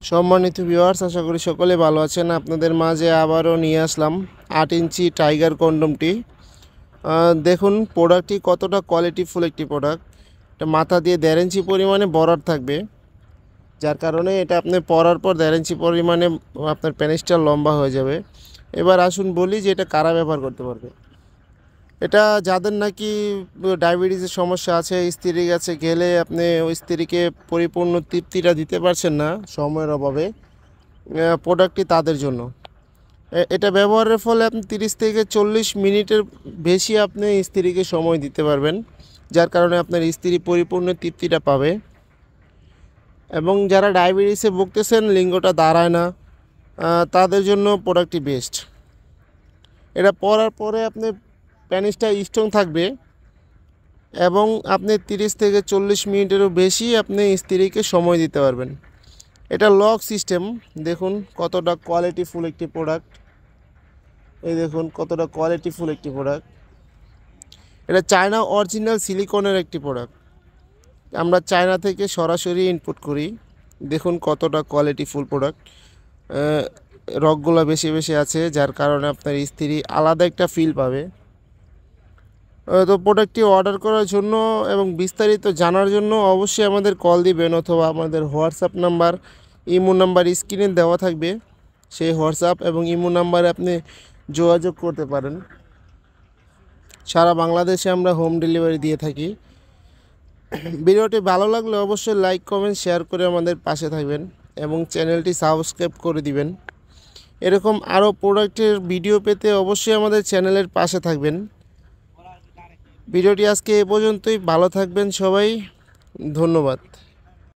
সম্মানিত ভিউয়ার্স, আশা করি সকলে ভালো আছেন। আপনাদের মাঝে আবারও নিয়ে আসলাম 8 ইঞ্চি টাইগার কন্ডমটি। দেখুন প্রোডাক্টটি কতটা কোয়ালিটিফুল একটি প্রোডাক্ট। এটা মাথা দিয়ে 1.5 ইঞ্চি পরিমাণে বরার থাকবে, যার কারণে এটা আপনি পরার পর 1.5 ইঞ্চি পরিমাণে আপনার পেনিসটা লম্বা হয়ে যাবে। এবার আসুন বলি যে এটা কারা ব্যবহার করতে পারবে। এটা যাদের নাকি ডায়াবেটিসের সমস্যা আছে, স্ত্রীর কাছে গেলে আপনি ওই স্ত্রীকে পরিপূর্ণ তৃপ্তিটা দিতে পারছেন না সময়ের অভাবে, প্রোডাক্টটি তাদের জন্য। এটা ব্যবহারের ফলে আপনি 30 থেকে 40 মিনিটের বেশি আপনি স্ত্রীকে সময় দিতে পারবেন, যার কারণে আপনার স্ত্রী পরিপূর্ণ তৃপ্তিটা পাবে। এবং যারা ডায়াবেটিসে ভুগতেছেন, লিঙ্গটা দাঁড়ায় না, তাদের জন্য প্রোডাক্টটি বেস্ট। এটা পরার পরে আপনি প্যানিসটা স্ট্রং থাকবে এবং আপনি 30 থেকে 40 মিনিটেরও বেশি আপনি স্ত্রীকে সময় দিতে পারবেন। এটা লক সিস্টেম, দেখুন কতটা কোয়ালিটিফুল একটি প্রোডাক্ট। এই দেখুন কতটা কোয়ালিটিফুল একটি প্রোডাক্ট। এটা চায়না অরিজিনাল সিলিকনের একটি প্রোডাক্ট, আমরা চায়না থেকে সরাসরি ইনপুট করি। দেখুন কতটা কোয়ালিটিফুল প্রোডাক্ট। রগগুলো বেশি বেশি আছে, যার কারণে আপনার স্ত্রী আলাদা একটা ফিল পাবে। তো প্রোডাক্টটি অর্ডার করার জন্য এবং বিস্তারিত জানার জন্য অবশ্যই আমাদের কল দিবেন, অথবা আমাদের হোয়াটসঅ্যাপ নাম্বার, ইমো নাম্বার স্ক্রিনে দেওয়া থাকবে। সেই হোয়াটসঅ্যাপ এবং ইমো নাম্বারে আপনি যোগাযোগ করতে পারেন। সারা বাংলাদেশে আমরা হোম ডেলিভারি দিয়ে থাকি। ভিডিওটি ভালো লাগলে অবশ্যই লাইক, কমেন্ট, শেয়ার করে আমাদের পাশে থাকবেন এবং চ্যানেলটি সাবস্ক্রাইব করে দিবেন। এরকম আরও প্রোডাক্টের ভিডিও পেতে অবশ্যই আমাদের চ্যানেলের পাশে থাকবেন। ভিডিওটি আজকে এ পর্যন্তই। ভালো থাকবেন সবাই, ধন্যবাদ।